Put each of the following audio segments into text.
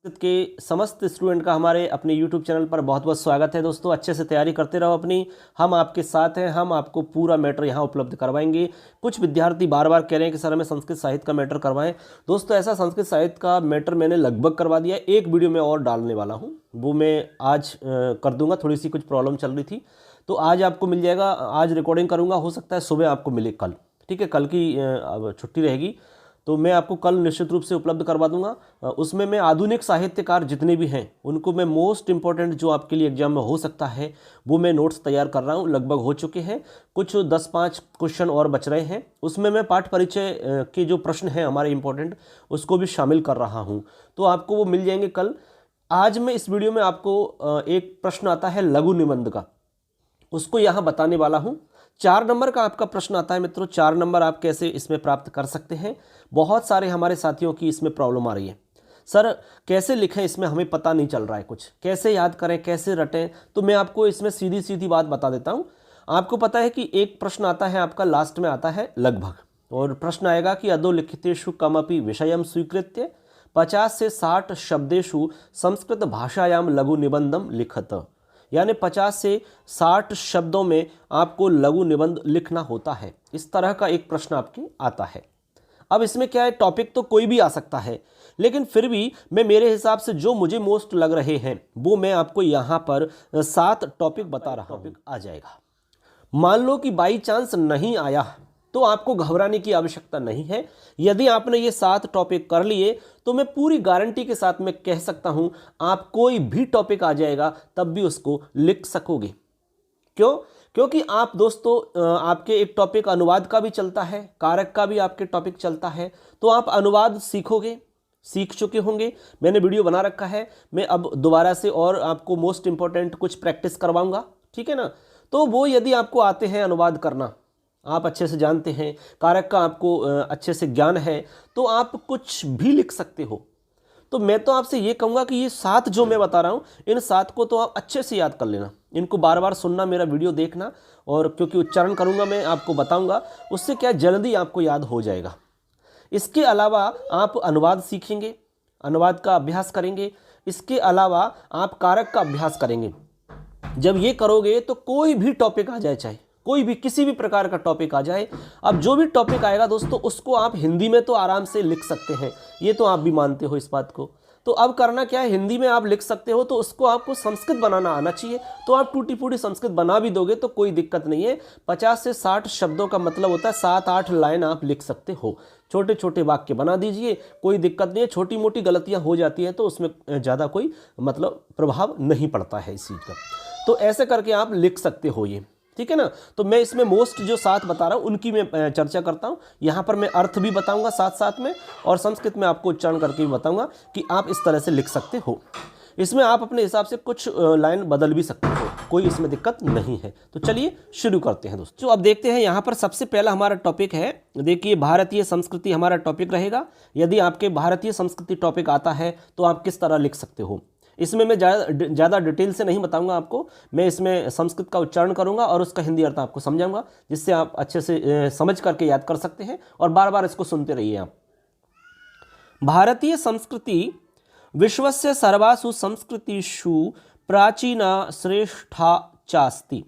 के समस्त स्टूडेंट का हमारे अपने YouTube चैनल पर बहुत बहुत स्वागत है। दोस्तों अच्छे से तैयारी करते रहो अपनी, हम आपके साथ हैं। हम आपको पूरा मैटर यहाँ उपलब्ध करवाएंगे। कुछ विद्यार्थी बार बार कह रहे हैं कि सर हमें संस्कृत साहित्य का मैटर करवाएं। दोस्तों ऐसा संस्कृत साहित्य का मैटर मैंने लगभग करवा दिया। एक वीडियो में और डालने वाला हूँ, वो मैं आज कर दूंगा। थोड़ी सी कुछ प्रॉब्लम चल रही थी तो आज आपको मिल जाएगा। आज रिकॉर्डिंग करूँगा, हो सकता है सुबह आपको मिले कल। ठीक है, कल की छुट्टी रहेगी तो मैं आपको कल निश्चित रूप से उपलब्ध करवा दूंगा। उसमें मैं आधुनिक साहित्यकार जितने भी हैं उनको मैं मोस्ट इंपॉर्टेंट जो आपके लिए एग्जाम में हो सकता है वो मैं नोट्स तैयार कर रहा हूं। लगभग हो चुके हैं, कुछ 10-5 क्वेश्चन और बच रहे हैं। उसमें मैं पाठ परिचय के जो प्रश्न हैं हमारे इंपॉर्टेंट उसको भी शामिल कर रहा हूं, तो आपको वो मिल जाएंगे कल। आज मैं इस वीडियो में आपको एक प्रश्न आता है लघु निबंध का, उसको यहाँ बताने वाला हूँ। 4 नंबर का आपका प्रश्न आता है मित्रों। 4 नंबर आप कैसे इसमें प्राप्त कर सकते हैं। बहुत सारे हमारे साथियों की इसमें प्रॉब्लम आ रही है, सर कैसे लिखें, इसमें हमें पता नहीं चल रहा है कुछ, कैसे याद करें, कैसे रटें। तो मैं आपको इसमें सीधी सीधी बात बता देता हूँ। आपको पता है कि एक प्रश्न आता है आपका, लास्ट में आता है लगभग, और प्रश्न आएगा कि अधोलिखितेषु कमपि विषयम स्वीकृत्य 50 से 60 शब्देषु संस्कृत भाषायाम लघु निबंधम लिखत। यानी 50 से 60 शब्दों में आपको लघु निबंध लिखना होता है। इस तरह का एक प्रश्न आपके आता है। अब इसमें क्या है, टॉपिक तो कोई भी आ सकता है, लेकिन फिर भी मैं मेरे हिसाब से जो मुझे मोस्ट लग रहे हैं वो मैं आपको यहाँ पर 7 टॉपिक बता रहा हूँ। टॉपिक आ जाएगा। मान लो कि बाई चांस नहीं आया तो आपको घबराने की आवश्यकता नहीं है। यदि आपने ये 7 टॉपिक कर लिए तो मैं पूरी गारंटी के साथ में कह सकता हूं आप कोई भी टॉपिक आ जाएगा तब भी उसको लिख सकोगे। क्यों? क्योंकि आप दोस्तों आपके एक टॉपिक अनुवाद का भी चलता है, कारक का भी आपके टॉपिक चलता है, तो आप अनुवाद सीखोगे, सीख चुके होंगे। मैंने वीडियो बना रखा है, मैं अब दोबारा से और आपको मोस्ट इंपॉर्टेंट कुछ प्रैक्टिस करवाऊंगा। ठीक है ना, तो वो यदि आपको आते हैं अनुवाद करना, आप अच्छे से जानते हैं, कारक का आपको अच्छे से ज्ञान है, तो आप कुछ भी लिख सकते हो। तो मैं तो आपसे ये कहूँगा कि ये 7 जो मैं बता रहा हूँ इन 7 को तो आप अच्छे से याद कर लेना। इनको बार बार सुनना, मेरा वीडियो देखना, और क्योंकि उच्चारण करूँगा मैं आपको बताऊँगा, उससे क्या जल्दी आपको याद हो जाएगा। इसके अलावा आप अनुवाद सीखेंगे, अनुवाद का अभ्यास करेंगे। इसके अलावा आप कारक का अभ्यास करेंगे। जब ये करोगे तो कोई भी टॉपिक आ जाए, चाहे कोई भी किसी भी प्रकार का टॉपिक आ जाए, अब जो भी टॉपिक आएगा दोस्तों उसको आप हिंदी में तो आराम से लिख सकते हैं। ये तो आप भी मानते हो इस बात को। तो अब करना क्या है, हिंदी में आप लिख सकते हो तो उसको आपको संस्कृत बनाना आना चाहिए। तो आप टूटी फूटी संस्कृत बना भी दोगे तो कोई दिक्कत नहीं है। 50 से 60 शब्दों का मतलब होता है 7-8 लाइन आप लिख सकते हो। छोटे छोटे वाक्य बना दीजिए, कोई दिक्कत नहीं है। छोटी मोटी गलतियां हो जाती हैं तो उसमें ज़्यादा कोई मतलब प्रभाव नहीं पड़ता है इस चीज़ का। तो ऐसे करके आप लिख सकते हो ये। ठीक है ना, तो मैं इसमें मोस्ट जो 7 बता रहा हूँ उनकी मैं चर्चा करता हूँ। यहाँ पर मैं अर्थ भी बताऊँगा साथ साथ में, और संस्कृत में आपको उच्चारण करके भी बताऊँगा कि आप इस तरह से लिख सकते हो। इसमें आप अपने हिसाब से कुछ लाइन बदल भी सकते हो, कोई इसमें दिक्कत नहीं है। तो चलिए शुरू करते हैं दोस्तों। अब देखते हैं यहाँ पर सबसे पहला हमारा टॉपिक है, देखिए भारतीय संस्कृति हमारा टॉपिक रहेगा। यदि आपके भारतीय संस्कृति टॉपिक आता है तो आप किस तरह लिख सकते हो। इसमें मैं ज़्यादा डिटेल से नहीं बताऊंगा आपको, मैं इसमें संस्कृत का उच्चारण करूंगा और उसका हिंदी अर्थ आपको समझाऊंगा, जिससे आप अच्छे से समझ करके याद कर सकते हैं, और बार बार इसको सुनते रहिए आप। भारतीय संस्कृति विश्वस्य सर्वासु संस्कृतिषु प्राचीना श्रेष्ठा चास्ति।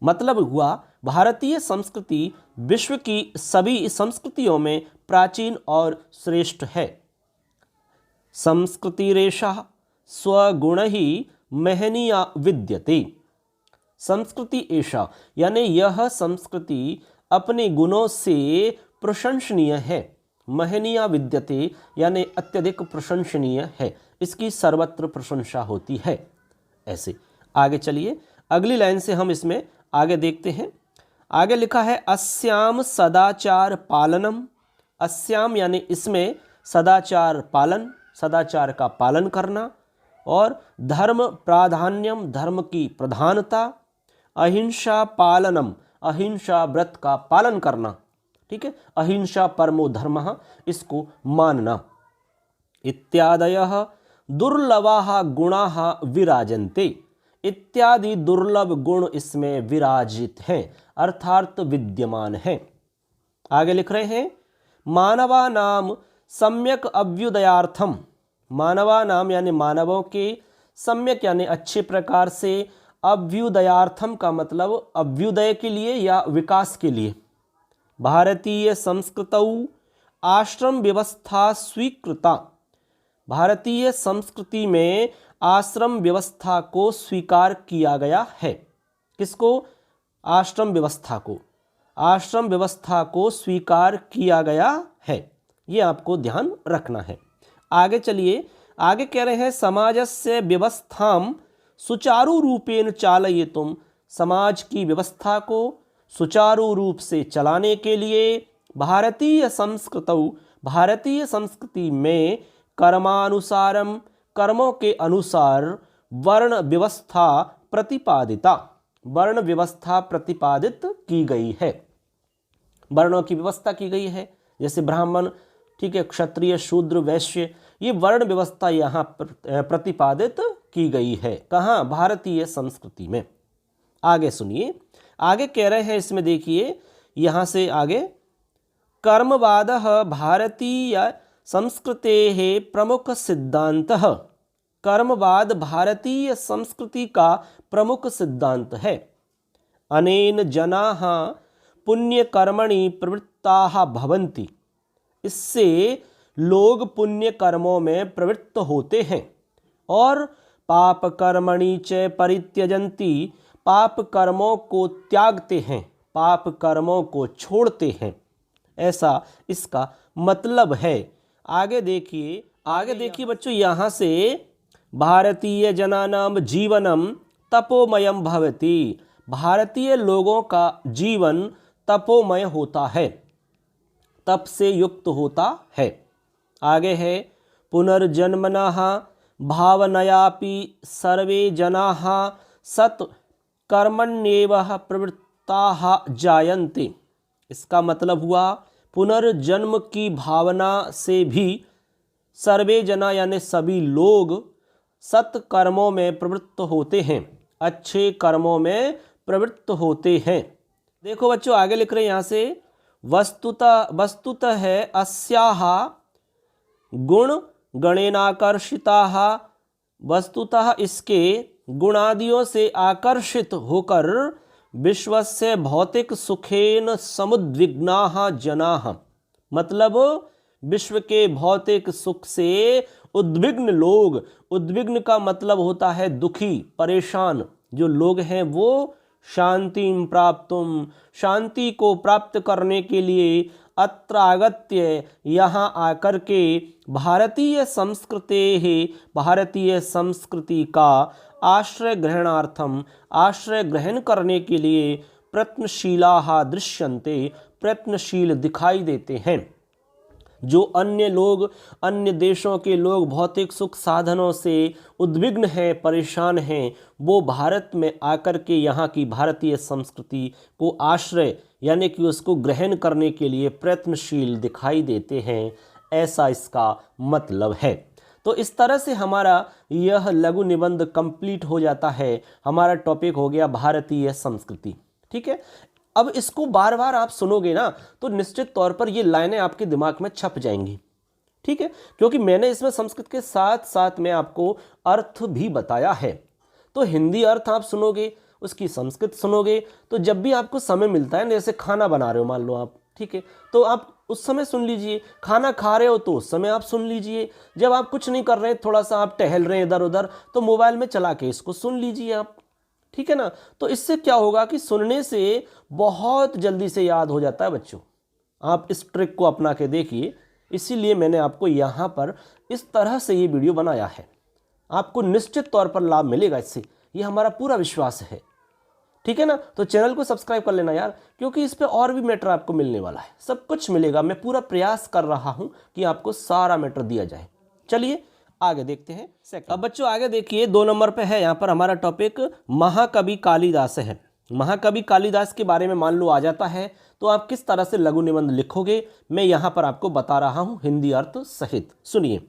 मतलब हुआ भारतीय संस्कृति विश्व की सभी संस्कृतियों में प्राचीन और श्रेष्ठ है। संस्कृतिरेषा स्वगुण ही महनीया विद्यते। संस्कृति ऐसा यानी यह संस्कृति अपने गुणों से प्रशंसनीय है। महनीया विद्यते यानी अत्यधिक प्रशंसनीय है, इसकी सर्वत्र प्रशंसा होती है। ऐसे आगे चलिए, अगली लाइन से हम इसमें आगे देखते हैं। आगे लिखा है अस्याम सदाचार पालनम। अस्याम यानी इसमें सदाचार पालन, सदाचार का पालन करना, और धर्म प्राधान्यम धर्म की प्रधानता, अहिंसा पालनम अहिंसा व्रत का पालन करना। ठीक है, अहिंसा परमो धर्मः, इसको मानना। इत्यादयः दुर्लभाः गुणाः विराजन्ते। इत्यादि दुर्लभ गुण इसमें विराजित हैं, अर्थात विद्यमान हैं। आगे लिख रहे हैं मानवानाम सम्यक अभ्युदयार्थम। मानवा नाम यानी मानवों के, सम्यक यानी अच्छे प्रकार से, अभ्युदयार्थम का मतलब अभ्युदय के लिए या विकास के लिए। भारतीय संस्कृतौ आश्रम व्यवस्था स्वीकृता, भारतीय संस्कृति में आश्रम व्यवस्था को स्वीकार किया गया है। किसको? आश्रम व्यवस्था को, आश्रम व्यवस्था को स्वीकार किया गया है, ये आपको ध्यान रखना है। आगे चलिए, आगे कह रहे हैं समाजस्य व्यवस्थां सुचारू रूपेण चालयितुं, समाज की व्यवस्था को सुचारू रूप से चलाने के लिए भारतीय संस्कृतौ, भारतीय संस्कृति में कर्मानुसारम, कर्मों के अनुसार वर्ण व्यवस्था प्रतिपादिता, वर्ण व्यवस्था प्रतिपादित की गई है। वर्णों की व्यवस्था की गई है, जैसे ब्राह्मण, ठीक है, क्षत्रिय, शूद्र, वैश्य, ये वर्ण व्यवस्था यहाँ प्रतिपादित की गई है। कहाँ? भारतीय संस्कृति में। आगे सुनिए, आगे कह रहे हैं इसमें, देखिए यहाँ से आगे, कर्मवादः भारतीय संस्कृतेः प्रमुख सिद्धांतः, कर्मवाद भारतीय संस्कृति का प्रमुख सिद्धांत है। अनेन जनाः पुण्यकर्मणि प्रवृत्ताः भवन्ति, इससे लोग पुण्य कर्मों में प्रवृत्त होते हैं, और पाप कर्मणि च परित्यजन्ति, पाप कर्मों को त्यागते हैं, पाप कर्मों को छोड़ते हैं, ऐसा इसका मतलब है। आगे देखिए, आगे देखिए बच्चों, यहाँ से भारतीय जनानां जीवनम तपोमयम भवति, भारतीय लोगों का जीवन तपोमय होता है, तप से युक्त होता है। आगे है, पुनर्जन्मनः भावनयापि सर्वे जनाः सत् कर्मण्येव प्रवृत्ताः जायन्ते, इसका मतलब हुआ पुनर्जन्म की भावना से भी सर्वे जना यानी सभी लोग सत्कर्मों में प्रवृत्त होते हैं, अच्छे कर्मों में प्रवृत्त होते हैं। देखो बच्चों, आगे लिख रहे हैं यहाँ से, वस्तुतः है अस्याः गुण गणेनाकर्षिताः, वस्तुतः इसके गुणादियों से आकर्षित होकर विश्वस्य भौतिक सुखेन समुद्विग्नाः जनाः, मतलब विश्व के भौतिक सुख से उद्विग्न लोग, उद्विग्न का मतलब होता है दुखी, परेशान, जो लोग हैं वो शांतिं प्राप्तुम, शांति को प्राप्त करने के लिए अत्र आगत्य, यहाँ आकर के भारतीय संस्कृतेः, भारतीय संस्कृति का आश्रय ग्रहणार्थम, आश्रय ग्रहण करने के लिए प्रयत्नशीलाः दृश्यन्ते, प्रयत्नशील दिखाई देते हैं। जो अन्य लोग, अन्य देशों के लोग भौतिक सुख साधनों से उद्विग्न हैं, परेशान हैं, वो भारत में आकर के यहाँ की भारतीय संस्कृति को आश्रय यानी कि उसको ग्रहण करने के लिए प्रयत्नशील दिखाई देते हैं, ऐसा इसका मतलब है। तो इस तरह से हमारा यह लघु निबंध कंप्लीट हो जाता है। हमारा टॉपिक हो गया भारतीय संस्कृति, ठीक है। अब इसको बार बार आप सुनोगे ना तो निश्चित तौर पर ये लाइनें आपके दिमाग में छप जाएंगी, ठीक है, क्योंकि मैंने इसमें संस्कृत के साथ साथ में आपको अर्थ भी बताया है। तो हिंदी अर्थ आप सुनोगे, उसकी संस्कृत सुनोगे, तो जब भी आपको समय मिलता है, जैसे खाना बना रहे हो मान लो आप, ठीक है, तो आप उस समय सुन लीजिए, खाना खा रहे हो तो उस समय आप सुन लीजिए, जब आप कुछ नहीं कर रहे, थोड़ा सा आप टहल रहे हैं इधर उधर, तो मोबाइल में चला के इसको सुन लीजिए आप, ठीक है ना। तो इससे क्या होगा कि सुनने से बहुत जल्दी से याद हो जाता है बच्चों। आप इस ट्रिक को अपना के देखिए, इसीलिए मैंने आपको यहाँ पर इस तरह से ये वीडियो बनाया है। आपको निश्चित तौर पर लाभ मिलेगा इससे, ये हमारा पूरा विश्वास है, ठीक है ना। तो चैनल को सब्सक्राइब कर लेना यार, क्योंकि इस पे और भी मैटर आपको मिलने वाला है, सब कुछ मिलेगा। मैं पूरा प्रयास कर रहा हूँ कि आपको सारा मैटर दिया जाए। चलिए आगे देखते हैं। अब बच्चों आगे देखिए, 2 नंबर पे है यहाँ पर हमारा टॉपिक महाकवि कालिदास है। महाकवि कालिदास के बारे में मान लो आ जाता है तो आप किस तरह से लघु निबंध लिखोगे, मैं यहाँ पर आपको बता रहा हूँ हिंदी अर्थ सहित। सुनिए,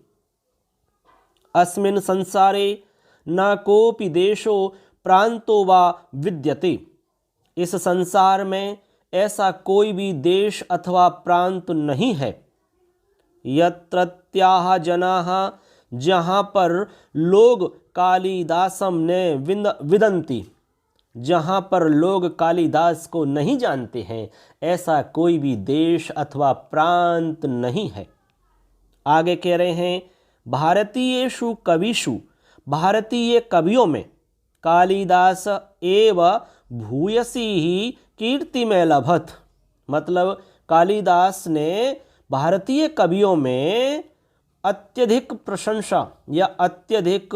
अस्मिन् संसारे न कोपि देशो प्रांतो वा विद्यते, इस संसार में ऐसा कोई भी देश अथवा प्रांत नहीं है। यत्रत्याः जनाः जहाँ पर लोग कालिदासम ने विदन्ति, जहाँ पर लोग कालिदास को नहीं जानते हैं, ऐसा कोई भी देश अथवा प्रांत नहीं है। आगे कह रहे हैं भारतीयेषु कविषु, भारतीय कवियों में कालिदास एव भूयसी ही कीर्तिमय लभत, मतलब कालिदास ने भारतीय कवियों में अत्यधिक प्रशंसा या अत्यधिक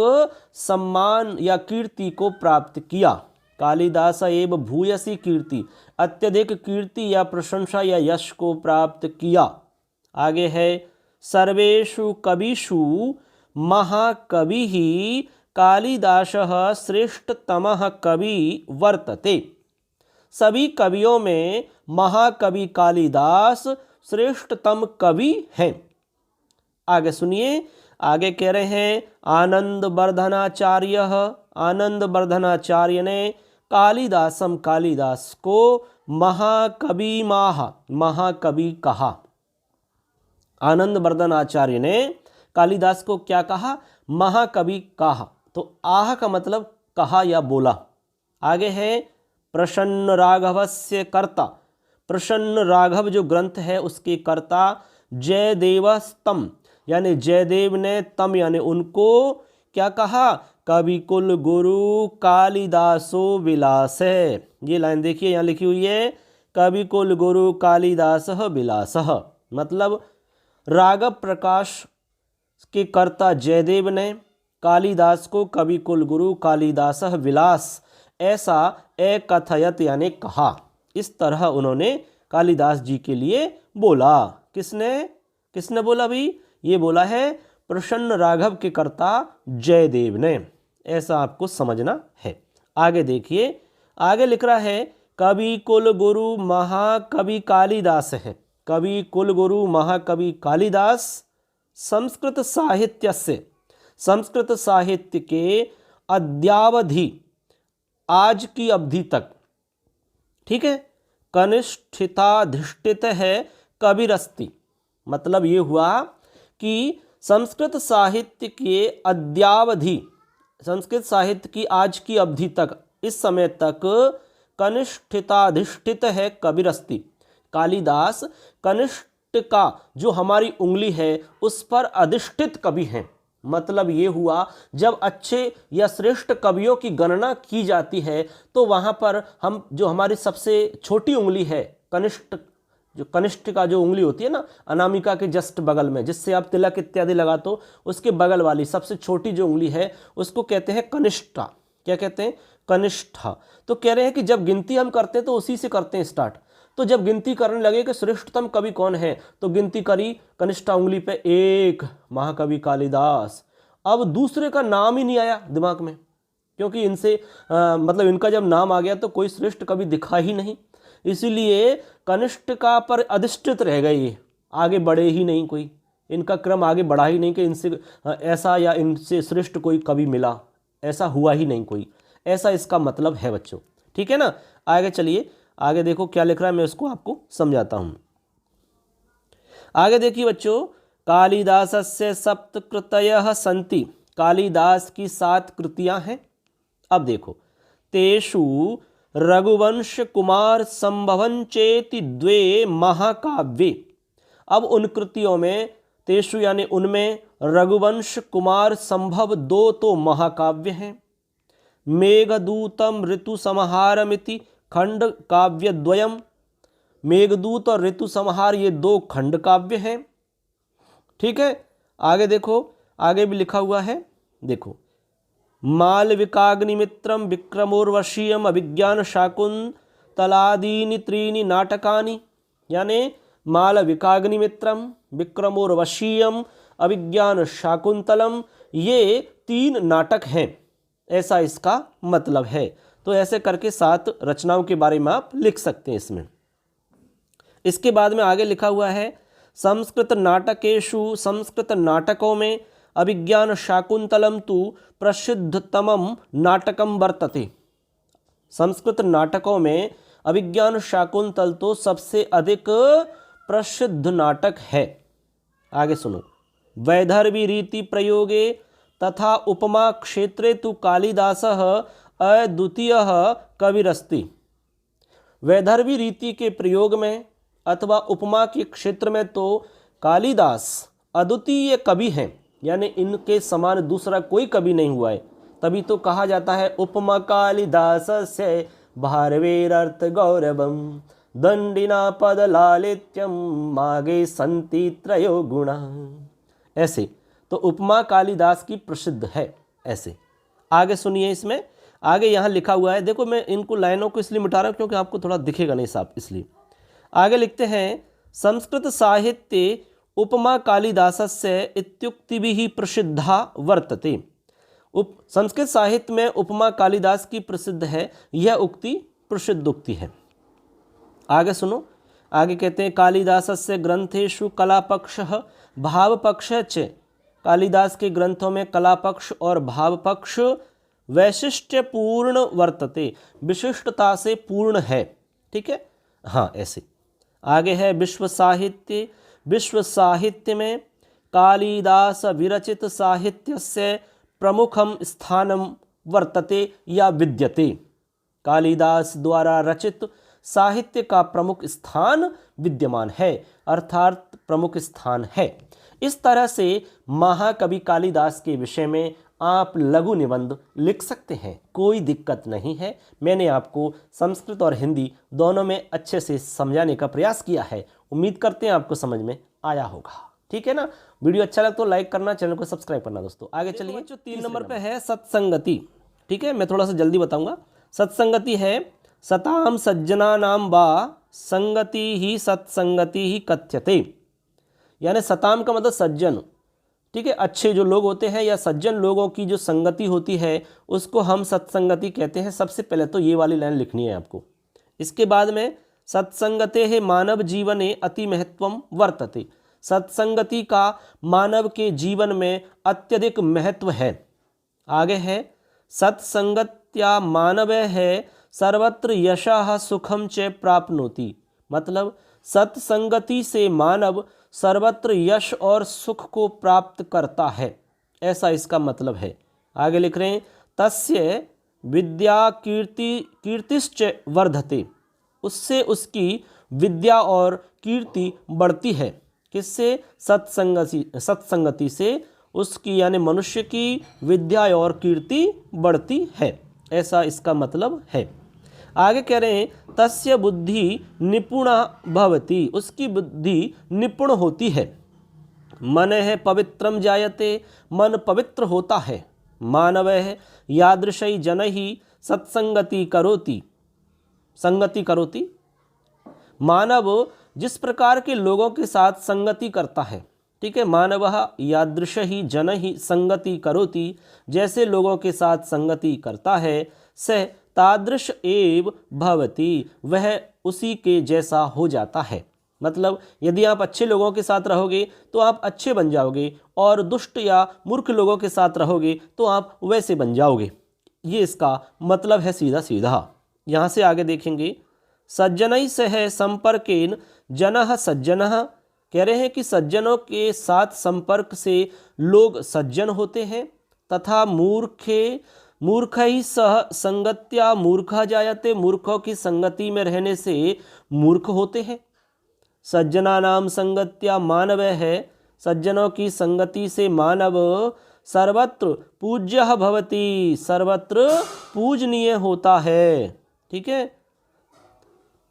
सम्मान या कीर्ति को प्राप्त किया। कालिदास एव भूयसी कीर्ति, अत्यधिक कीर्ति या प्रशंसा या यश को प्राप्त किया। आगे है सर्वेषु कविषु महाकविः कालिदासः श्रेष्ठतमः कवि वर्तते, सभी कवियों में महाकवि कालिदास श्रेष्ठतम कवि हैं। आगे सुनिए, आगे कह रहे हैं आनंद वर्धनाचार्य, आनंद वर्धनाचार्य ने कालिदासम, कालिदास को महाकवि महाकवि कहा। आनंद वर्धनाचार्य ने कालिदास को क्या कहा? महाकवि कहा। तो आह का मतलब कहा या बोला। आगे है प्रसन्न राघवस्य कर्ता, प्रसन्न राघव जो ग्रंथ है उसके कर्ता जयदेवस्तम, यानी जयदेव ने तम यानी उनको क्या कहा? कवि कुल गुरु कालिदासो विलास है। ये लाइन देखिए यहाँ लिखी हुई है, कवि कुल गुरु कालिदासः विलासः, मतलब राघव प्रकाश के कर्ता जयदेव ने कालिदास को कवि कुल गुरु कालिदासः विलास ऐसा एकथयत यानी कहा। इस तरह उन्होंने कालिदास जी के लिए बोला। किसने बोला भाई? ये बोला है प्रसन्न राघव के कर्ता जयदेव ने। ऐसा आपको समझना है। आगे देखिए, आगे लिख रहा है कवि कुल गुरु महाकवि कालिदास है। कवि कुल गुरु महाकवि कालिदास संस्कृत साहित्य से, संस्कृत साहित्य के अद्यावधि, आज की अवधि तक, ठीक है, कनिष्ठिताधिष्ठित है कविरस्ति। मतलब ये हुआ कि संस्कृत साहित्य के अद्यावधि, संस्कृत साहित्य की आज की अवधि तक, इस समय तक कनिष्ठिताधिष्ठित है कविरस्ति। कालिदास कनिष्ठ का जो हमारी उंगली है उस पर अधिष्ठित कवि हैं। मतलब ये हुआ जब अच्छे या श्रेष्ठ कवियों की गणना की जाती है तो वहाँ पर हम जो हमारी सबसे छोटी उंगली है, कनिष्ठ, जो कनिष्ठ का जो उंगली होती है ना, अनामिका के जस्ट बगल में, जिससे आप तिलक इत्यादि लगाते हो, उसके बगल वाली सबसे छोटी जो उंगली है उसको कहते हैं कनिष्ठा। क्या कहते हैं? कनिष्ठा। तो कह रहे हैं कि जब गिनती हम करते हैं तो उसी से करते हैं स्टार्ट। तो जब गिनती करने लगे कि श्रेष्ठतम कवि कौन है, तो गिनती करी कनिष्ठा उंगली पे, एक, महाकवि कालिदास। अब दूसरे का नाम ही नहीं आया दिमाग में, क्योंकि इनसे मतलब इनका जब नाम आ गया तो कोई श्रेष्ठ कवि दिखा ही नहीं, इसीलिए कनिष्ठ का पर अधिष्ठित रह गए, ये आगे बढ़े ही नहीं, कोई इनका क्रम आगे बढ़ा ही नहीं कि इनसे ऐसा या इनसे श्रेष्ठ कोई कवि मिला, ऐसा हुआ ही नहीं कोई। ऐसा इसका मतलब है बच्चों, ठीक है ना। आगे चलिए, आगे देखो क्या लिख रहा है, मैं उसको आपको समझाता हूं। आगे देखिए बच्चों, कालिदासस्य सप्तकृतयः सन्ति, कालिदास की 7 कृतियां हैं। अब देखो, तेषु रघुवंश कुमार संभवं चेति 2 महाकाव्ये। अब उन कृतियों में, तेषु यानी उनमें, रघुवंश कुमार संभव 2 तो महाकाव्य हैं। मेघदूतम ऋतु संहारमिति खंड काव्य द्वयम, मेघदूत और ऋतु संहार ये 2 खंड काव्य हैं, ठीक है। आगे देखो, आगे भी लिखा हुआ है, देखो, मालविकाग्निमित्रम विक्रमोर्वशीयम अभिज्ञान शाकुंतलादीनि 3 नाटकानि, यानी मालविकाग्निमित्रम विक्रमोर्वशीयम अभिज्ञान शाकुंतलम, ये 3 नाटक हैं, ऐसा इसका मतलब है। तो ऐसे करके 7 रचनाओं के बारे में आप लिख सकते हैं इसमें। इसके बाद में आगे लिखा हुआ है, संस्कृत नाटकेषु, संस्कृत नाटकों में अभिज्ञान शाकुंतलम तु प्रसिद्धतमम नाटकम वर्तते। संस्कृत नाटकों में अभिज्ञान शाकुंतल तो सबसे अधिक प्रसिद्ध नाटक है। आगे सुनो, वैदर्भी रीति प्रयोगे तथा उपमा क्षेत्रे तु कालिदासः अद्वितीयः कविरस्ति। वैदर्भी रीति के प्रयोग में अथवा उपमा के क्षेत्र में तो कालिदास अद्वितीय कवि हैं, यानी इनके समान दूसरा कोई कवि नहीं हुआ है। तभी तो कहा जाता है उपमा कालिदासस्य भारवेरर्थ गौरवम दंडिना पद लालित्यम मागे संति त्रयो गुणा। ऐसे तो उपमा कालिदास की प्रसिद्ध है। ऐसे आगे सुनिए, इसमें आगे यहाँ लिखा हुआ है, देखो मैं इनको लाइनों को इसलिए मिटा रहा हूँ क्योंकि आपको थोड़ा दिखेगा नहीं साफ, इसलिए आगे लिखते हैं संस्कृत साहित्ये उपमा कालिदासस्य इत्युक्तिभिः प्रसिद्धा वर्तते। संस्कृत साहित्य में उपमा कालिदास की प्रसिद्ध है, यह उक्ति प्रसिद्ध उक्ति है। आगे सुनो, आगे कहते हैं कालिदासस्य ग्रंथेषु कलापक्षः भावपक्षः च। कालिदास के ग्रंथों में कलापक्ष और भावपक्ष वैशिष्ट्यपूर्ण वर्तते, विशिष्टता से पूर्ण है। ठीक है, हाँ ऐसे। आगे है विश्व साहित्य। विश्व साहित्य में कालिदास विरचित साहित्यस्य प्रमुखम स्थानम वर्तते या विद्यते। कालिदास द्वारा रचित साहित्य का प्रमुख स्थान विद्यमान है, अर्थात प्रमुख स्थान है। इस तरह से महाकवि कालिदास के विषय में आप लघु निबंध लिख सकते हैं, कोई दिक्कत नहीं है। मैंने आपको संस्कृत और हिंदी दोनों में अच्छे से समझाने का प्रयास किया है। उम्मीद करते हैं आपको समझ में आया होगा। ठीक है ना, वीडियो अच्छा लगा तो लाइक करना, चैनल को सब्सक्राइब करना दोस्तों। आगे चलिए, जो 3 नंबर पे है सत्संगति। ठीक है, मैं थोड़ा सा जल्दी बताऊंगा। सत्संगति है सताम सज्जनानाम वा संगति ही सत्संगति ही कथ्यते। यानी सताम का मतलब सज्जन, ठीक है, अच्छे जो लोग होते हैं या सज्जन लोगों की जो संगति होती है उसको हम सत्संगति कहते हैं। सबसे पहले तो ये वाली लाइन लिखनी है आपको। इसके बाद में सत्संगते है मानव जीवने अति महत्वम वर्तते। सत्संगति का मानव के जीवन में अत्यधिक महत्व है। आगे है सत्संगत्या मानव है सर्वत्र यशः सुखम च प्राप्नोति। मतलब सत्संगति से मानव सर्वत्र यश और सुख को प्राप्त करता है, ऐसा इसका मतलब है। आगे लिख रहे हैं तस्य विद्या कीर्तिश्च वर्धते। उससे उसकी विद्या और कीर्ति बढ़ती है। किससे? सत्संगति से उसकी यानी मनुष्य की विद्या और कीर्ति बढ़ती है, ऐसा इसका मतलब है। आगे कह रहे हैं तस्य बुद्धि निपुणा भवति। उसकी बुद्धि निपुण होती है। मन है पवित्रम जायते। मन पवित्र होता है। मानव है यादृशै जनैः सत्संगति करोति। संगति करोति, मानव जिस प्रकार के लोगों के साथ संगति करता है। ठीक है, मानवः यादृशैः जनैः संगति करोति। जैसे लोगों के साथ संगति करता है, सह तादृश एव भवति, वह उसी के जैसा हो जाता है। मतलब यदि आप अच्छे लोगों के साथ रहोगे तो आप अच्छे बन जाओगे, और दुष्ट या मूर्ख लोगों के साथ रहोगे तो आप वैसे बन जाओगे। ये इसका मतलब है सीधा सीधा। यहाँ से आगे देखेंगे सज्जनै सह संपर्केन जनः सज्जनः। कह रहे हैं कि सज्जनों के साथ संपर्क से लोग सज्जन होते हैं। तथा मूर्खैः सह संगत्या मूर्खः जायते। मूर्खों की संगति में रहने से मूर्ख होते हैं। सज्जनानां संगत्या मानव है। सज्जनों की संगति से मानव सर्वत्र पूज्यः भवति। सर्वत्र पूजनीय होता है। ठीक है,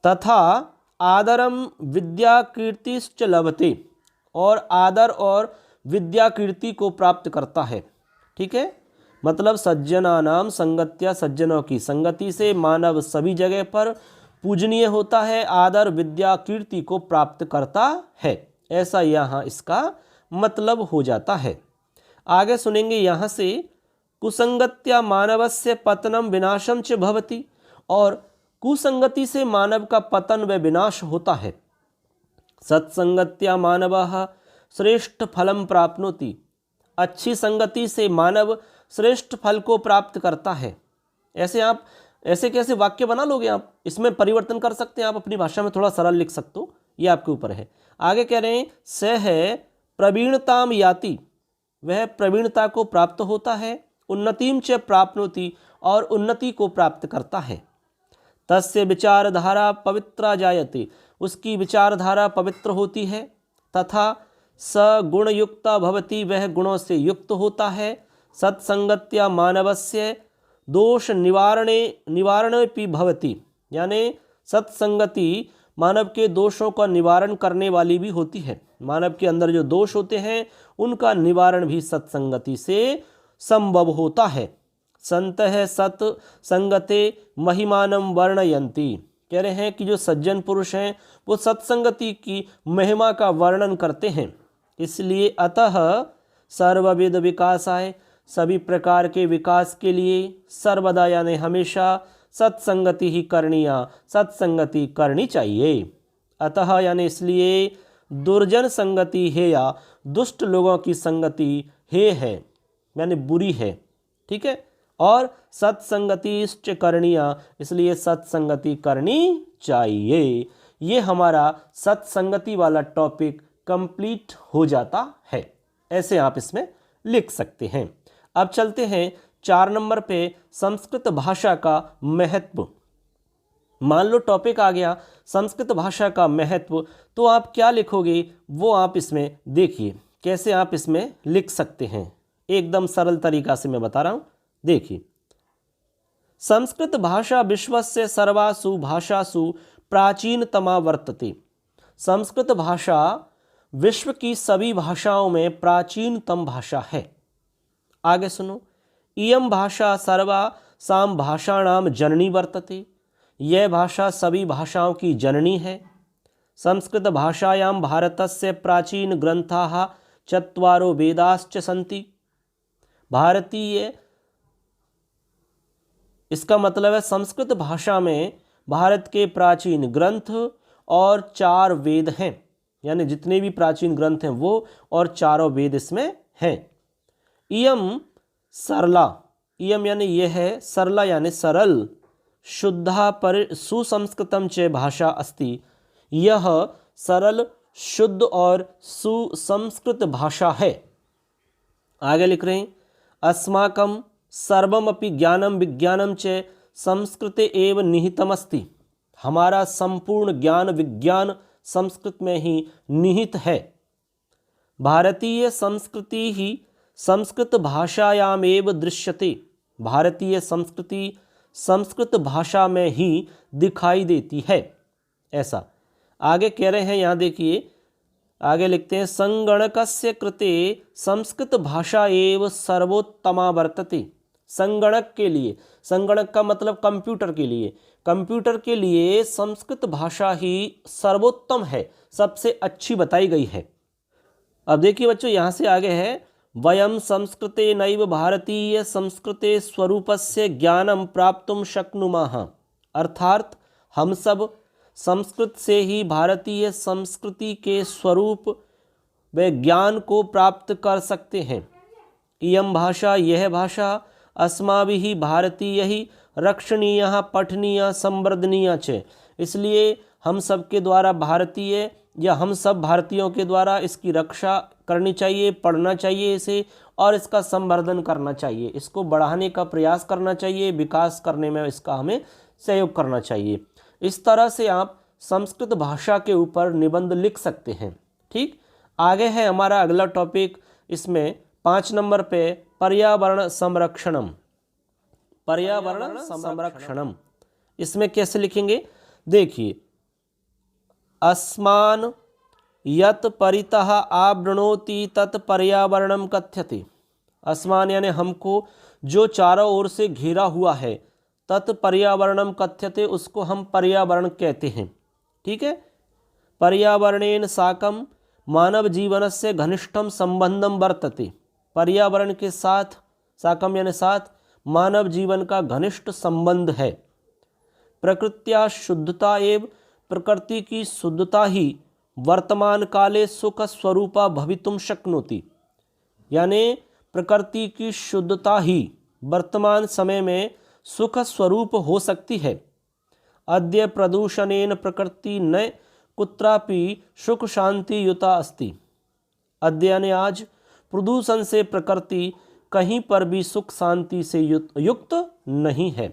तथा आदरम विद्या कीर्तिश्च लभते। और आदर और विद्या कीर्ति को प्राप्त करता है। ठीक है, मतलब सज्जनानाम संगत्या, सज्जनों की संगति से मानव सभी जगह पर पूजनीय होता है, आदर विद्या कीर्ति को प्राप्त करता है। ऐसा यहाँ इसका मतलब हो जाता है। आगे सुनेंगे यहाँ से कुसंगत्या मानवस्य पतनम विनाशम च भवति। और कुसंगति से मानव का पतन व विनाश होता है। सत्संगत्या मानवः श्रेष्ठ फलम प्राप्नोति। अच्छी संगति से मानव श्रेष्ठ फल को प्राप्त करता है। ऐसे आप ऐसे कैसे वाक्य बना लोगे आप, इसमें परिवर्तन कर सकते हैं आप, अपनी भाषा में थोड़ा सरल लिख सकते हो, ये आपके ऊपर है। आगे कह रहे हैं स है प्रवीणताम याति, वह प्रवीणता को प्राप्त होता है। उन्नतिम च प्राप्नोति, और उन्नति को प्राप्त करता है। तस्य विचारधारा पवित्रा जायते, उसकी विचारधारा पवित्र होती है। तथा स गुणयुक्ता भवति, वह गुणों से युक्त होता है। सत्संगत्या मानवस्य दोष निवारणेपि भवति, यानी सत्संगति मानव के दोषों का निवारण करने वाली भी होती है। मानव के अंदर जो दोष होते हैं उनका निवारण भी सत्संगति से संभव होता है। संतः सत्संगते महिमानं वर्णयन्ति, कह रहे हैं कि जो सज्जन पुरुष हैं वो सत्संगति की महिमा का वर्णन करते हैं। इसलिए अतः सर्वविध विकासाय, सभी प्रकार के विकास के लिए, सर्वदा यानी हमेशा सत्संगति ही करनीय, सत्संगति करनी चाहिए। अतः यानी इसलिए दुर्जन संगति है, या दुष्ट लोगों की संगति है यानी बुरी है, ठीक है। और सत्संगति इष्ट करनीय, इसलिए सत्संगति करनी चाहिए। ये हमारा सत्संगति वाला टॉपिक कंप्लीट हो जाता है। ऐसे आप इसमें लिख सकते हैं। अब चलते हैं 4 नंबर पे, संस्कृत भाषा का महत्व। मान लो टॉपिक आ गया संस्कृत भाषा का महत्व, तो आप क्या लिखोगे वो आप इसमें देखिए कैसे आप इसमें लिख सकते हैं। एकदम सरल तरीका से मैं बता रहा हूं, देखिए। संस्कृत भाषा विश्वस्य सर्वासु भाषासु प्राचीनतमा वर्तते। संस्कृत भाषा विश्व की सभी भाषाओं में प्राचीनतम भाषा है। आगे सुनो, इयं भाषा सर्वासां भाषाणां जननी वर्तते, यह भाषा सभी भाषाओं की जननी है। संस्कृत भाषायां भारतस्य प्राचीन ग्रंथाः चत्वारो वेदाश्च सन्ति। भारतीय, इसका मतलब है संस्कृत भाषा में भारत के प्राचीन ग्रंथ और 4 वेद हैं, यानी जितने भी प्राचीन ग्रंथ हैं वो और 4 वेद इसमें हैं। इयम सरला, इयम यानी यह है, सरला यानी सरल, शुद्धा पर सुसंस्कृतम च भाषा अस्ति, यह सरल, शुद्ध और सुसंस्कृत भाषा है। आगे लिख रहे हैं, अस्माकं सर्वमपि ज्ञानम विज्ञानम च संस्कृते एव निहितमस्ति, हमारा संपूर्ण ज्ञान विज्ञान संस्कृत में ही निहित है। भारतीय संस्कृति ही संस्कृत भाषायामेव दृश्यते, भारतीय संस्कृति संस्कृत भाषा में ही दिखाई देती है। ऐसा आगे कह रहे हैं, यहाँ देखिए आगे लिखते हैं, संगणकस्य कृते संस्कृत भाषा एव सर्वोत्तमा वर्तते। संगणक के लिए, संगणक का मतलब कंप्यूटर के लिए, कंप्यूटर के लिए संस्कृत भाषा ही सर्वोत्तम है, सबसे अच्छी बताई गई है। अब देखिए बच्चों यहाँ से आगे है, वयम संस्कृते नैव भारतीय संस्कृते स्वरूपस्य ज्ञानम प्राप्तुम शक्नुमः, अर्थात हम सब संस्कृत से ही भारतीय संस्कृति के स्वरूप व ज्ञान को प्राप्त कर सकते हैं। इयं भाषा, यह भाषा, अस्माभिः भारतीयैः रक्षणीयः पठनीयः संवर्धनीयः च, इसलिए हम सब के द्वारा भारतीय या हम सब भारतीयों के द्वारा इसकी रक्षा करनी चाहिए, पढ़ना चाहिए इसे, और इसका संवर्धन करना चाहिए, इसको बढ़ाने का प्रयास करना चाहिए, विकास करने में इसका हमें सहयोग करना चाहिए। इस तरह से आप संस्कृत भाषा के ऊपर निबंध लिख सकते हैं। ठीक, आगे है हमारा अगला टॉपिक, इसमें 5 नंबर पे पर्यावरण संरक्षणम। पर्यावरण संरक्षणम इसमें कैसे लिखेंगे, देखिए, अस्मान यत परितः आवृणोति तत् पर्यावरणम कथ्यते। अस्मान यानी हमको, जो चारों ओर से घेरा हुआ है, तत् पर्यावरणम कथ्यते, उसको हम पर्यावरण कहते हैं। ठीक है, पर्यावरणेन साकम मानव जीवनस्य घनिष्ठम संबंधम वर्तते। पर्यावरण के साथ, साकम यानी साथ, मानव जीवन का घनिष्ठ संबंध है। प्रकृत्या शुद्धता एवं, प्रकृति की शुद्धता ही वर्तमान काले सुख स्वरूपा भवितुम शक्नोति, यानी प्रकृति की शुद्धता ही वर्तमान समय में सुख स्वरूप हो सकती है। अद्य प्रदूषणेन प्रकृति न कुत्रापि सुख शांति युता अस्ति। अध्ययन आज प्रदूषण से प्रकृति कहीं पर भी सुख शांति से युक्त नहीं है।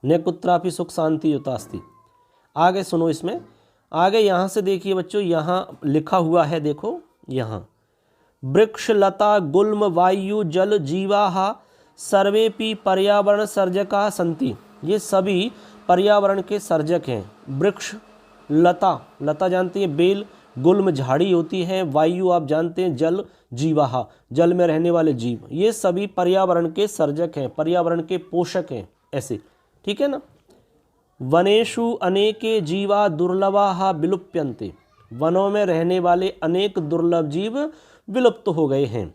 न कुत्रापि सुख शांति युतास्ति। आगे सुनो, इसमें आगे यहाँ से देखिए बच्चों, यहाँ लिखा हुआ है, देखो यहाँ, वृक्ष लता गुल्म वायु जल जीवाः सर्वेपि पर्यावरण सर्जका संति। ये सभी पर्यावरण के सर्जक हैं। वृक्ष, लता, लता जानती है बेल, गुल्म झाड़ी होती है, वायु आप जानते हैं, जल जीवाः जल में रहने वाले जीव, ये सभी पर्यावरण के सर्जक हैं, पर्यावरण के पोषक हैं, ऐसे, ठीक है ना। वनेषु अनेके जीवा दुर्लभाः विलुप्यन्ते। वनों में रहने वाले अनेक दुर्लभ जीव विलुप्त हो गए हैं।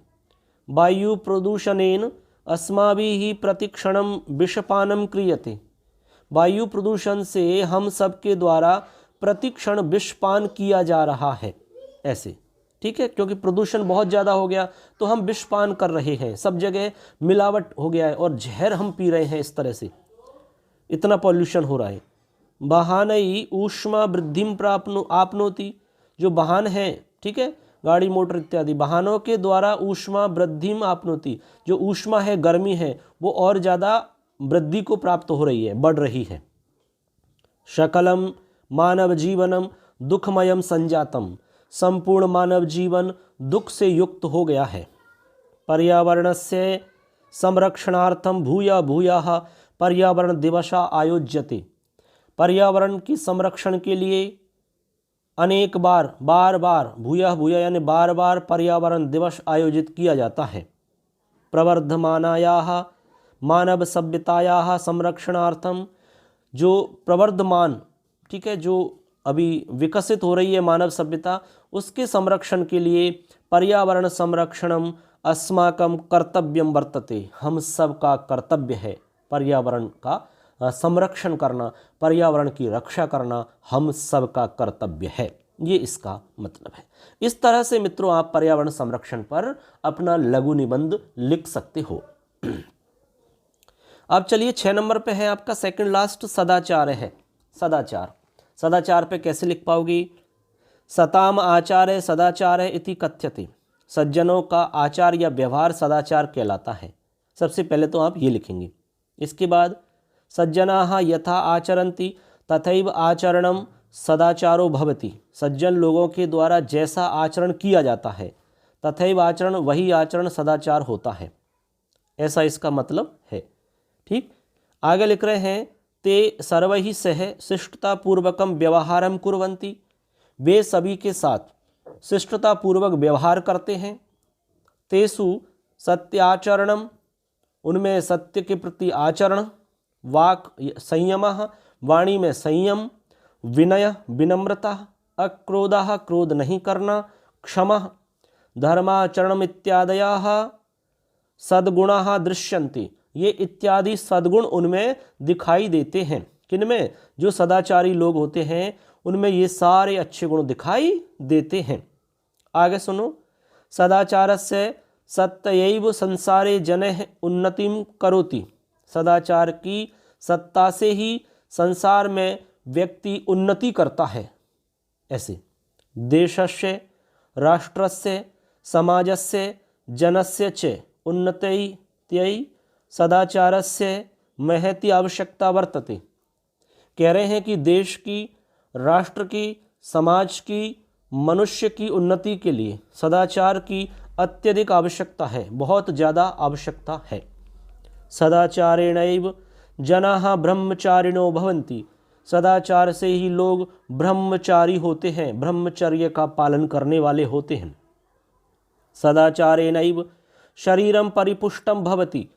वायु प्रदूषणेन अस्माभिः प्रतिक्षणं विषपानं क्रियते। वायु प्रदूषण से हम सबके द्वारा प्रतिक्षण विषपान किया जा रहा है, ऐसे, ठीक है, क्योंकि प्रदूषण बहुत ज़्यादा हो गया तो हम विषपान कर रहे हैं, सब जगह मिलावट हो गया है और जहर हम पी रहे हैं, इस तरह से इतना पॉल्यूशन हो रहा है। वाहनई ऊष्मा वृद्धिम आपनोति। जो वाहन है, ठीक है, गाड़ी मोटर इत्यादि वाहनों के द्वारा ऊष्मा वृद्धिम आपनोति, जो ऊष्मा है, गर्मी है, वो और ज़्यादा वृद्धि को प्राप्त हो रही है, बढ़ रही है। सकलम मानव जीवनम दुखमयम संजातम। संपूर्ण मानव जीवन दुख से युक्त हो गया है। पर्यावरणस्य संरक्षणार्थम भूया भूयाः पर्यावरण दिवसा आयोज्यते। पर्यावरण की संरक्षण के लिए अनेक बार, बार बार, भूया भूया यानी बार बार पर्यावरण दिवस आयोजित किया जाता है। प्रवर्धमानायाः मानव सभ्यतायाः संरक्षणार्थम। जो प्रवर्धमान, ठीक है, जो अभी विकसित हो रही है मानव सभ्यता, उसके संरक्षण के लिए पर्यावरण संरक्षणम अस्माकं कर्तव्यम वर्तते। हम सब का कर्तव्य है पर्यावरण का संरक्षण करना, पर्यावरण की रक्षा करना हम सब का कर्तव्य है, ये इसका मतलब है। इस तरह से मित्रों आप पर्यावरण संरक्षण पर अपना लघु निबंध लिख सकते हो। अब चलिए 6 नंबर पे है आपका सेकंड लास्ट सदाचार है। सदाचार, सदाचार पे कैसे लिख पाओगी? सताम आचार्य सदाचार इति कथ्यते। सज्जनों का आचार या व्यवहार सदाचार कहलाता है। सबसे पहले तो आप ये लिखेंगे। इसके बाद सज्जनाः यथा आचरन्ति तथैव आचरणम सदाचारो भवति। सज्जन लोगों के द्वारा जैसा आचरण किया जाता है तथैव आचरण, वही आचरण सदाचार होता है, ऐसा इसका मतलब है। ठीक, आगे लिख रहे हैं ते सर्वैः सह शिष्टतापूर्वकम व्यवहारम कुर्वन्ति। वे सभी के साथ शिष्टतापूर्वक व्यवहार करते हैं। तेषु सत्याचरणम, उनमें सत्य के प्रति आचरण, वाक् संयमः, वाणी में संयम, विनय विनम्रता, अक्रोधः क्रोध नहीं करना, क्षमा, धर्माचरणम इत्यादयः सद्गुणाः दृश्यन्ते। ये इत्यादि सद्गुण उनमें दिखाई देते हैं। किनमें? जो सदाचारी लोग होते हैं उनमें ये सारे अच्छे गुण दिखाई देते हैं। आगे सुनो, सदाचारस्य सत्यैव संसारे जनः उन्नतिं करोति। सदाचार की सत्ता से ही संसार में व्यक्ति उन्नति करता है। ऐसे देशस्य राष्ट्रस्य समाजस्य जनस्य च उन्नत्यै सदाचारस्य महती आवश्यकता वर्तते। कह रहे हैं कि देश की, राष्ट्र की, समाज की, मनुष्य की उन्नति के लिए सदाचार की अत्यधिक आवश्यकता है, बहुत ज़्यादा आवश्यकता है। सदाचारेणैव जनाः ब्रह्मचारिणो भवन्ति। सदाचार से ही लोग ब्रह्मचारी होते हैं, ब्रह्मचर्य का पालन करने वाले होते हैं। सदाचारेणैव शरीरम परिपुष्टम भवति।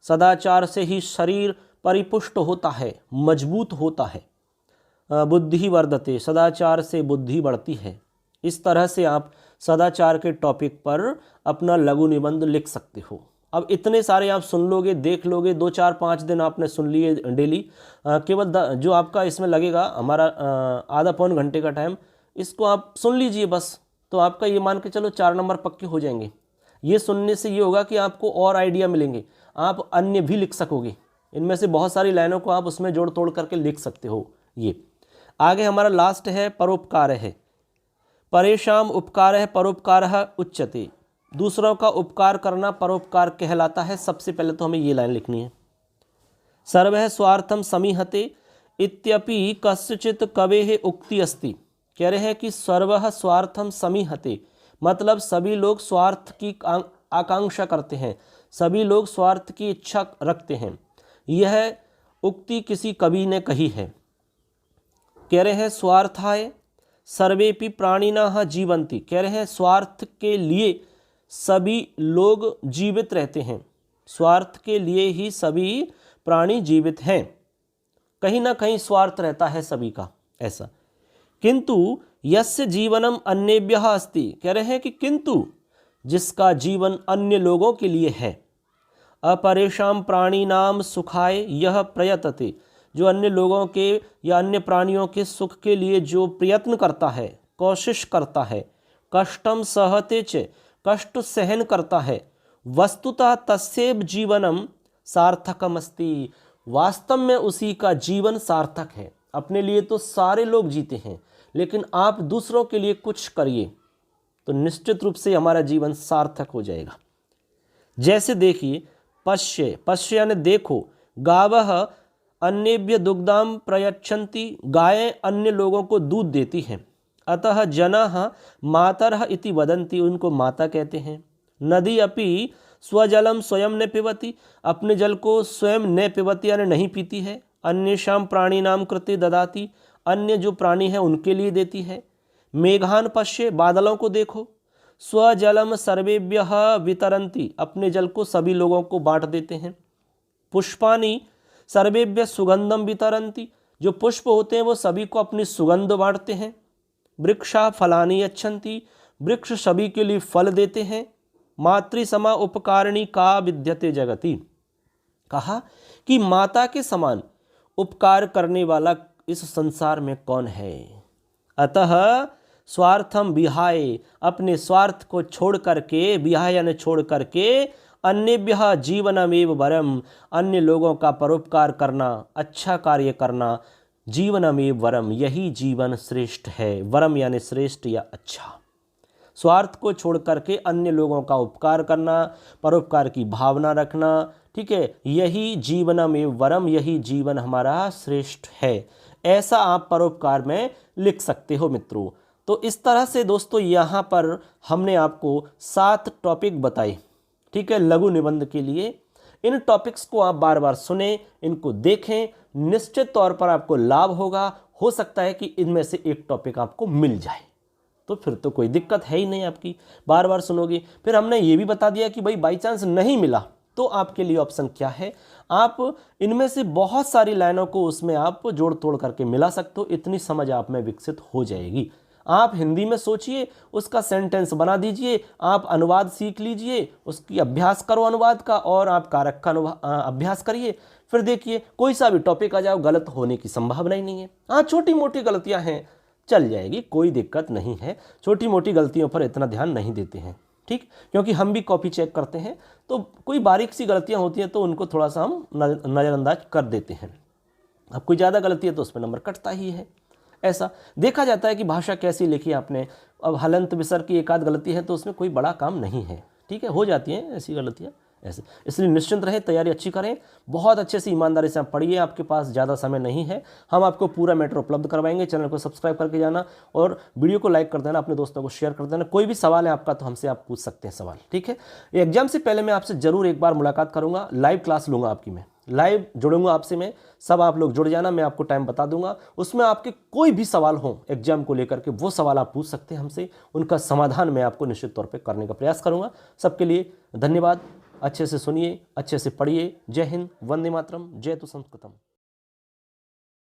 सदाचार से ही शरीर परिपुष्ट होता है, मजबूत होता है। बुद्धि वर्धते, सदाचार से बुद्धि बढ़ती है। इस तरह से आप सदाचार के टॉपिक पर अपना लघु निबंध लिख सकते हो। अब इतने सारे आप सुन लोगे, देख लोगे, 2 4 5 दिन आपने सुन लिए डेली, केवल जो आपका इसमें लगेगा हमारा आधा पौन घंटे का टाइम, इसको आप सुन लीजिए बस, तो आपका ये मान के चलो 4 नंबर पक्के हो जाएंगे। ये सुनने से ये होगा कि आपको और आइडिया मिलेंगे, आप अन्य भी लिख सकोगे। इनमें से बहुत सारी लाइनों को आप उसमें जोड़ तोड़ करके लिख सकते हो। ये आगे हमारा लास्ट है परोपकार है। परेशान उपकारः परोपकारः उच्यते, दूसरों का उपकार करना परोपकार कहलाता है। सबसे पहले तो हमें ये लाइन लिखनी है। सर्वः स्वार्थम समीहते इत्यपि कस्यचित् कवेः उक्ति अस्ति। कह रहे हैं कि सर्वः स्वार्थम समीहते, मतलब सभी लोग स्वार्थ की आकांक्षा करते हैं, सभी लोग स्वार्थ की इच्छा रखते हैं। यह उक्ति किसी कवि ने कही है। कह रहे हैं स्वार्थाय सर्वेपि प्राणिनः जीवन्ति, कह रहे हैं स्वार्थ के लिए सभी लोग जीवित रहते हैं, स्वार्थ के लिए ही सभी प्राणी जीवित हैं, कहीं ना कहीं स्वार्थ रहता है सभी का ऐसा। किंतु यस्य जीवनम अन्येभ्यः अस्ति, कह रहे हैं कि किंतु जिसका जीवन अन्य लोगों के लिए है, अपरेशान प्राणिनाम सुखाय यह प्रयतते, जो अन्य लोगों के या अन्य प्राणियों के सुख के लिए जो प्रयत्न करता है, कोशिश करता है, कष्टम सहते च, कष्ट सहन करता है, वस्तुतः तस्यैव जीवनम सार्थकमस्ति, वास्तव में उसी का जीवन सार्थक है। अपने लिए तो सारे लोग जीते हैं, लेकिन आप दूसरों के लिए कुछ करिए तो निश्चित रूप से हमारा जीवन सार्थक हो जाएगा। जैसे देखिए, पश्य, पश्य यानी देखो, गावः अन्येभ्य दुग्धाम प्रयच्छन्ति, गायें अन्य लोगों को दूध देती हैं। अतः जनाः मातरः इति वदन्ति, उनको माता कहते हैं। नदी अपि स्वजलम स्वयं न पिबति, अपने जल को स्वयं न पिबती यानी नहीं पीती है। अन्येषां प्राणिनां कृते ददाति, अन्य जो प्राणी है उनके लिए देती है। मेघान पश्य, बादलों को देखो। स्वजलम सर्वेभ्यः वितरन्ति, अपने जल को सभी लोगों को बांट देते हैं। पुष्पानि सर्वेभ्य सुगंधम वितरन्ति, जो पुष्प होते हैं वो सभी को अपनी सुगंध बांटते हैं। वृक्षा फलानि यच्छन्ति, वृक्ष सभी के लिए फल देते हैं। मातृसमा उपकारिणी का विद्यते जगति, कहा कि माता के समान उपकार करने वाला इस संसार में कौन है। अतः स्वार्थम विहाय, अपने स्वार्थ को छोड़ करके, विहाय यानी छोड़ करके, अन्येभ्यः जीवनमेव वरम, अन्य लोगों का परोपकार करना, अच्छा कार्य करना, जीवनमेव वरम, यही जीवन श्रेष्ठ है। वरम यानी श्रेष्ठ या अच्छा। स्वार्थ को छोड़ करके अन्य लोगों का उपकार करना, परोपकार की भावना रखना, ठीक है, यही जीवनमेव वरम, यही जीवन हमारा श्रेष्ठ है। ऐसा आप परोपकार में लिख सकते हो मित्रों। तो इस तरह से दोस्तों यहाँ पर हमने आपको 7 टॉपिक बताए, ठीक है, लघु निबंध के लिए। इन टॉपिक्स को आप बार बार सुने, इनको देखें, निश्चित तौर पर आपको लाभ होगा। हो सकता है कि इनमें से एक टॉपिक आपको मिल जाए, तो फिर तो कोई दिक्कत है ही नहीं आपकी, बार बार सुनोगे। फिर हमने ये भी बता दिया कि भाई बाई चांस नहीं मिला तो आपके लिए ऑप्शन क्या है, आप इनमें से बहुत सारी लाइनों को उसमें आप जोड़ तोड़ करके मिला सकते हो। इतनी समझ आप में विकसित हो जाएगी। आप हिंदी में सोचिए, उसका सेंटेंस बना दीजिए, आप अनुवाद सीख लीजिए, उसकी अभ्यास करो अनुवाद का, और आप कारक का अभ्यास करिए। फिर देखिए कोई सा भी टॉपिक आ जाओ, गलत होने की संभावना ही नहीं है। हाँ, छोटी मोटी गलतियां हैं, चल जाएगी, कोई दिक्कत नहीं है। छोटी मोटी गलतियों पर इतना ध्यान नहीं देते हैं, ठीक, क्योंकि हम भी कॉपी चेक करते हैं, तो कोई बारीक सी गलतियां होती हैं तो उनको थोड़ा सा हम नज़रअंदाज कर देते हैं। अब कोई ज़्यादा गलती है तो उस पर नंबर कटता ही है। ऐसा देखा जाता है कि भाषा कैसी लिखी आपने। अब हलंत विसर की एक आध गलती है तो उसमें कोई बड़ा काम नहीं है, ठीक है, हो जाती हैं ऐसी गलतियाँ ऐसे। इसलिए निश्चिंत रहें, तैयारी अच्छी करें, बहुत अच्छे से ईमानदारी से आप पढ़िए। आपके पास ज़्यादा समय नहीं है, हम आपको पूरा मैटर उपलब्ध करवाएंगे। चैनल को सब्सक्राइब करके जाना और वीडियो को लाइक कर देना, अपने दोस्तों को शेयर कर देना। कोई भी सवाल है आपका तो हमसे आप पूछ सकते हैं सवाल, ठीक है। एग्जाम से पहले मैं आपसे ज़रूर एक बार मुलाकात करूँगा, लाइव क्लास लूँगा आपकी, मैं लाइव जुड़ूंगा आपसे, मैं सब आप लोग जुड़ जाना, मैं आपको टाइम बता दूंगा। उसमें आपके कोई भी सवाल हो एग्जाम को लेकर के, वो सवाल आप पूछ सकते हैं हमसे, उनका समाधान मैं आपको निश्चित तौर पे करने का प्रयास करूंगा। सबके लिए धन्यवाद। अच्छे से सुनिए, अच्छे से पढ़िए। जय हिंद, वंदे मातरम, जय तु संस्कृतम।